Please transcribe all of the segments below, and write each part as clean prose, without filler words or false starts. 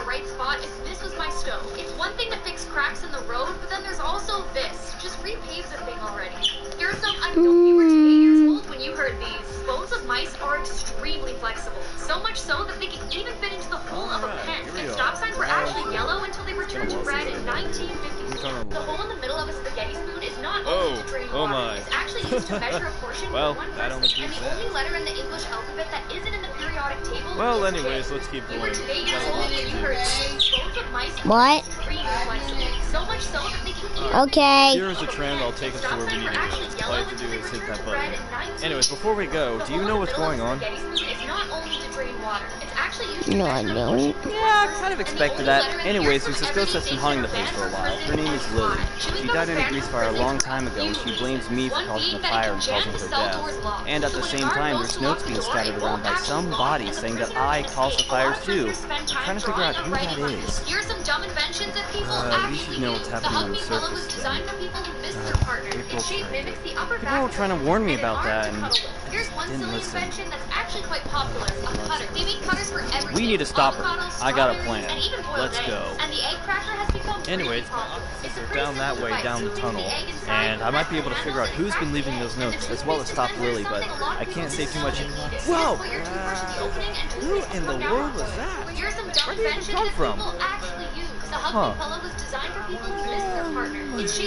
right spot if this was my stove. It's one thing to fix cracks in the road, but then there's also this. Just repave the thing already. Here's some, I know you were 8 years old when you heard these. Bones of mice are extremely flexible. So much so that they can even fit into the hole of a pen. And stop signs were actually yellow until they were turned to red in 1952. The hole in the middle of a spaghetti spoon is not only to drain water. It's actually used to measure a portion for one person. And the only letter in the English alphabet that isn't in the periodic table. Well, anyways, let's keep going. What? Okay. Here is a trend. I'll take us to where we need to go. All you have to do is hit that button. Anyways, before we go, do you know what's going on? No, I don't. Yeah, I kind of expected that. Anyways, there's this ghost that's been haunting the place for a while. Her name is Lily. She died in a grease fire a long time ago, and she blames me for causing the fire and causing her death. And at the same time, there's notes being scattered around by some body saying that I caused the fires too. I'm trying to figure out who that is. You should know what's happening on the surface. People were trying to warn me about that, and didn't listen. We need to stop her. I got a plan. Let's go. Anyways, they're down that way, down the tunnel, and I might be able to figure out who's been leaving those notes, as well as stop Lily, but I can't say too much. Whoa! Who in the world was that? Where did it come from? Huh.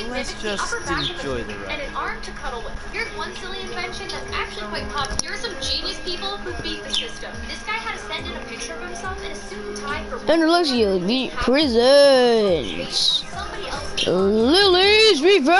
Let's just enjoy the ride. And an arm to cuddle with. Here's one silly invention that's actually quite popular. Here are some genius people who beat the system. This guy had to send in a picture of himself in a suit and tie for Thunder looks you beat prisons. Lily's revenge.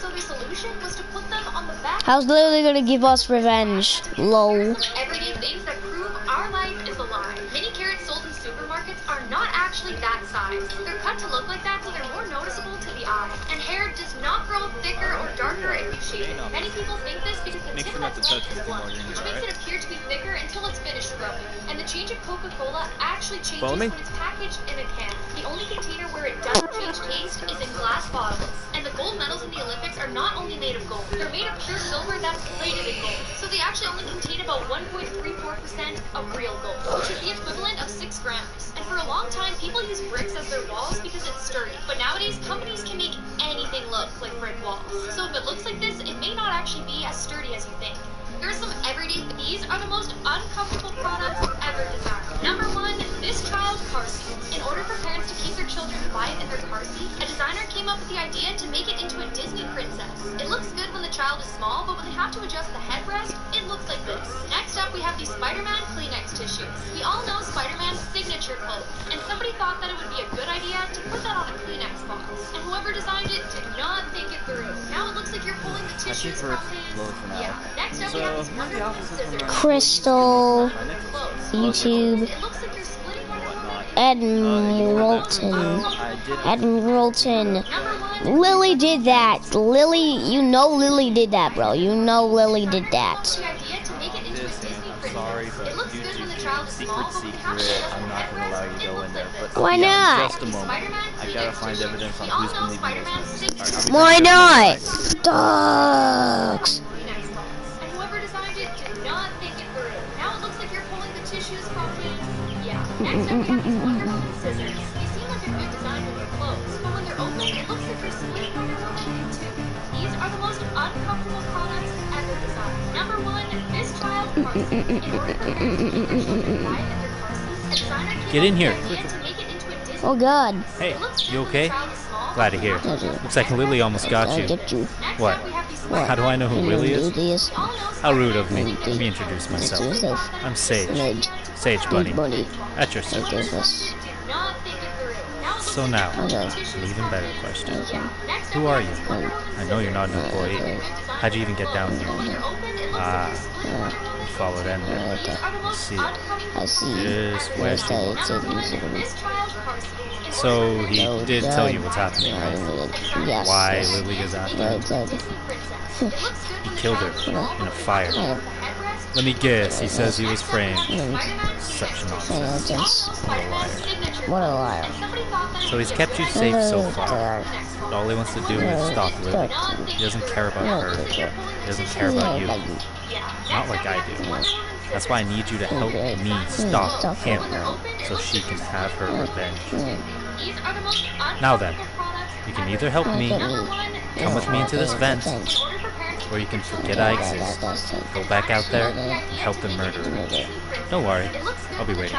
So the solution was to put them on the back. How's Lily gonna give us revenge? Lol. Everyday things that prove our life is a lie. Mini carrots sold in supermarkets are not actually that size. They're cut to look like that so they're more noticeable to the eye. And hair does not grow thicker or darker if you shave it. Many people think this because the tip of the blade is blunt, which makes it appear to be thicker until it's finished growing. And the change of Coca-Cola actually changes when it's packaged in a can. The only container where it doesn't change taste is in glass bottles. And the gold medals in the Olympics are not only made of gold, they're made of pure silver that's plated in gold. So they actually only contain about 1.34% of real gold, which is the equivalent of 6 grams. And for a long time, people used bricks as their walls because it's sturdy. But nowadays, companies can make anything look like brick walls. So if it looks like this, it may not actually be as sturdy as you think. Here are some everyday. These are the most uncomfortable products ever designed. Number 1, this child's car seat. In order for parents to keep their children quiet in their car seat, a designer came up with the idea to make it into a Disney princess. It looks good when the child is small, but when they have to adjust the headrest, it looks like this. Next up, we have the Spider-Man Kleenex tissues. We all know Spider-Man's signature pose, and somebody thought that it would be a good idea to put that on a Kleenex box. And whoever designed it did not think it through. Now it looks like you're pulling the tissues from his... Yeah. Next up, we have Crystal, YouTube, Admiralton. Lily did that. Lily, you know Lily did that, bro. You know Lily did that. Sorry, but YouTube, secret. I'm not going to allow you to go in there. But why not? Just a moment. I gotta find evidence on who's been leaving those notes. Why not? Dogs. Next up, we have these wonderful scissors. They seem like a good design when they're closed, but when they're open, it looks like they're split from their own in two. These are the most uncomfortable products ever designed. Number 1, this child's car seat. In order for parents to keep their children quiet in their car seats, a designer came up with the idea to make it into a Disney. Oh God. Hey, you okay? Glad to hear. Looks like Lily almost got you. What? How do I know who Lily is? How rude of me. Let me introduce myself. I'm Sage. Sage Bunny. At your service. So now, an even better question. Who are you? I know you're not an employee. How'd you even get down here? You followed in there. I see. Just where So he did tell you what's happening, right? Yes. Why Lily is after him? He killed her in a fire. Let me guess, he says he was framed. Such nonsense. What a liar. What a liar. So he's kept you safe so far. But all he wants to do is stop Lily. He doesn't care about her. He doesn't care about you. Not like I do. That's why I need you to help me stop him, so she can have her revenge. Now then, you can either help me, come with me into this vent, or you can forget I exist, go back out there, and help the murderer. Don't worry, I'll be waiting.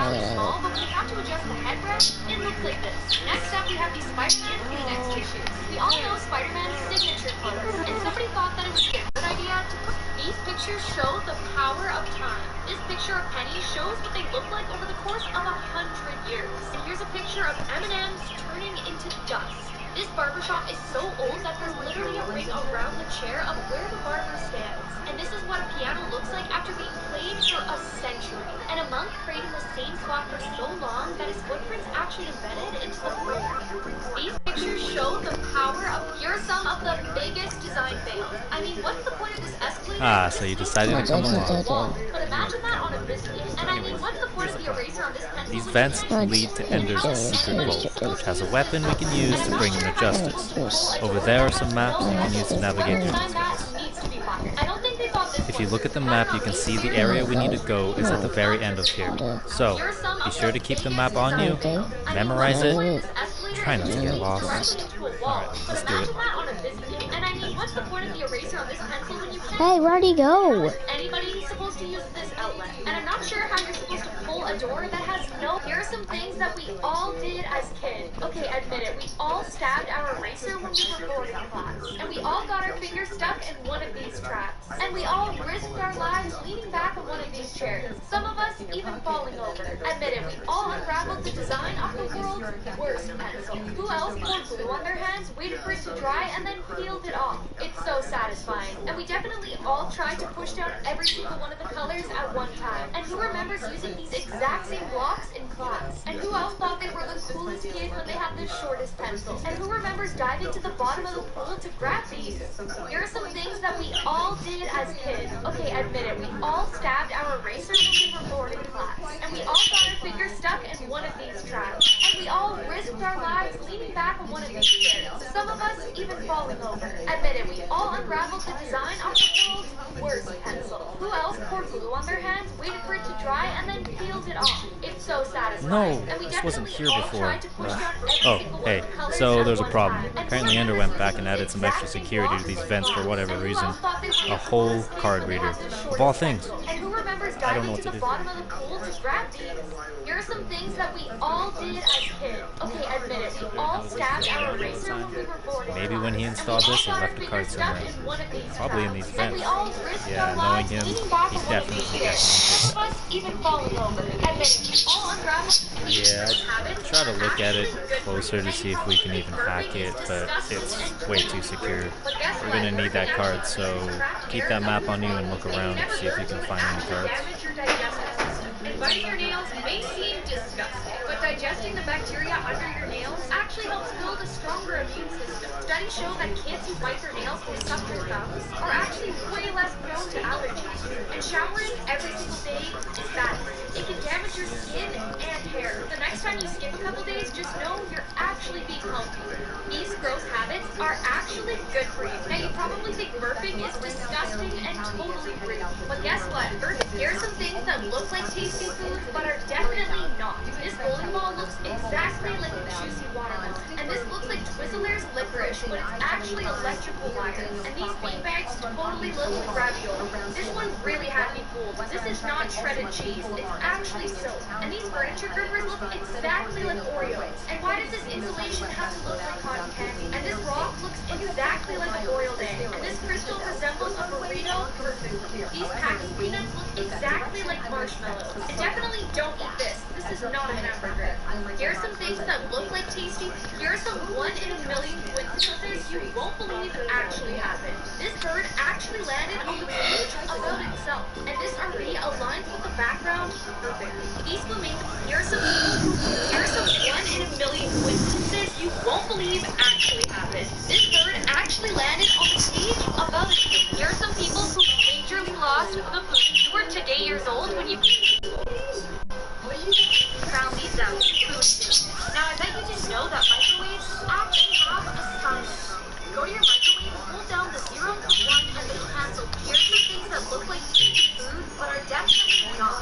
Next up, we have the Spider-Man Phoenix issue. We all know Spider-Man's signature colors, and somebody thought that it would be a good idea to put these pictures show the power of time. This picture of Penny shows what they look like over the course of 100 years. And here's a picture of M&M's turning into dust. This barbershop is so old that there's literally a ring around the chair of where the barber stands. And this is what a piano looks like after being played for a century. And a monk prayed in the same spot for so long that his footprints actually embedded into the floor. These pictures show the power of... Here are some of the biggest design fails. I mean, what's the point of this escalator? Ah, so you decided to come along. But imagine that on a biscuit. And I mean, what's the point of the eraser on this pencil? These vents lead to Ender's secret vault, which has a weapon we can use to bring him to justice. Over there are some maps we can use to navigate through these vents. If you look at the map, you can see the area we need to go is at the very end of here. So, be sure to keep the map on you, memorize it, try not to get lost. Alright, let's do it. Hey, where'd he go? Anybody's supposed to use this outlet. And I'm not sure how you're supposed to pull a door that has no... Here are some things that we all did as kids. Okay, admit it. We all stabbed our eraser when we were bored in class. And we all got our fingers stuck in one of these traps. And we all risked our lives leaning back on one of these chairs. Some of us even falling over. Admit it, we all unraveled the design of the world's worst pencil. Who else poured glue on their hands, waited for it to dry, and then peeled it off? It's so satisfying. And we definitely all tried to push down every single one of the colors at one time. And who remembers using these exact same blocks in class? And who else thought they were the coolest kid when they had the shortest pencil? And who remembers diving to the bottom of the pool to grab these? Here are some things that we all did as kids. Okay, admit it, we all stabbed our eraser when we were bored in class. And we all got our fingers stuck in one of these traps. And we all risked our lives leaning back on one of these chairs. Some of us even falling over. Admit it, we all unraveled the design of the world's worst pencil. Who else poured glue on their hands, waited for it to dry, and then peeled it off? It's so satisfying. No, this wasn't here before. Oh, hey, so there's a problem. Apparently Ender went back and added some extra security to these vents for whatever reason. A whole card reader. Of all things. I don't know what to do. Here are some things that we all did as kids. Okay, admit it, we all stabbed our eraser when we were bored. Maybe when he installed this, he left a card somewhere. Probably in these vents. Yeah, knowing him, he definitely did. Yeah, I try to look at it closer to see if we can even hack it, but it's way too secure. We're gonna need that card, so keep that map on you and look around and see if you can find any cards. And biting your nails may seem disgusting, but digesting the bacteria under your nails actually helps build a stronger immune system. Studies show that kids who bite their nails or suck their thumbs are actually way less prone to allergies. And showering every single day is bad. It can damage your skin and hair. The next time you skip a couple days, just know you're actually being healthy. These gross habits are actually good for you. Now you probably think burping is disgusting and totally rude. But guess what? Here are some things that look like tasty food, but are definitely not. This bowling ball looks exactly like a juicy watermelon. And this looks like Twizzlers licorice, but it's actually electrical wire. And these beanbags totally look like ravioli. This one really had me fooled. This is not shredded cheese. It's actually soap. And these furniture grippers look exactly like Oreos. And why does this insulation have to look like cotton candy? And this rock looks exactly like a boiled egg. And this crystal resembles a burrito for food. These packing peanuts look exactly like marshmallows. And definitely don't eat this. This is not a hamburger. Here are some things that look like tasty. Here are some 1 in a million coincidences you won't believe actually happened. This bird actually landed on the page about itself. And this RV aligns with the background perfectly. These flamingos, here are some 1 in a million coincidences you won't believe actually happened. This bird actually landed on the page about itself. Here are some people who majorly lost the food. You were today years old when you found these out. Now I bet you didn't know that microwaves actually have a science. Go to your microwave, hold down the 0 to 1 and they cancel. Here's some things that look like tasty food but are definitely not.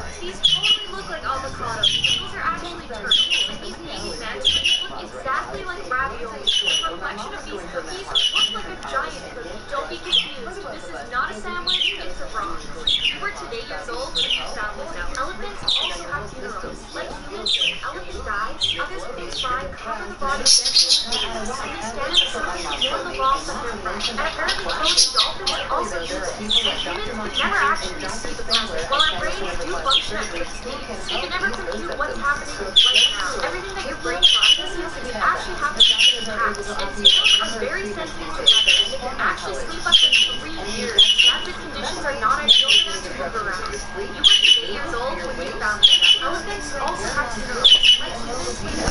like avocados. Those are actually turtles. And these baby men look exactly like ravioli. The reflection of these cookies look like a giant cookie. Don't be confused. This is not a sandwich, it's a rock. You were today years old when you found this out. Elephants also have funerals. Like humans, when an elephant dies, others with their tribe cover the body gently and they stand in circles to mourn the loss of their friend. And apparently both dolphins also do this. And humans would never actually see the person. While our brains do function at fixed speeds, you can never compute what's happening right now. Everything that your brain processes is actually happening in the past. And snails are very sensitive to weather. They can actually sleep up to 3 years. Climate conditions are not ideal for them to move around. You were 8 years old when you found them. Elephants also have funerals. Like humans,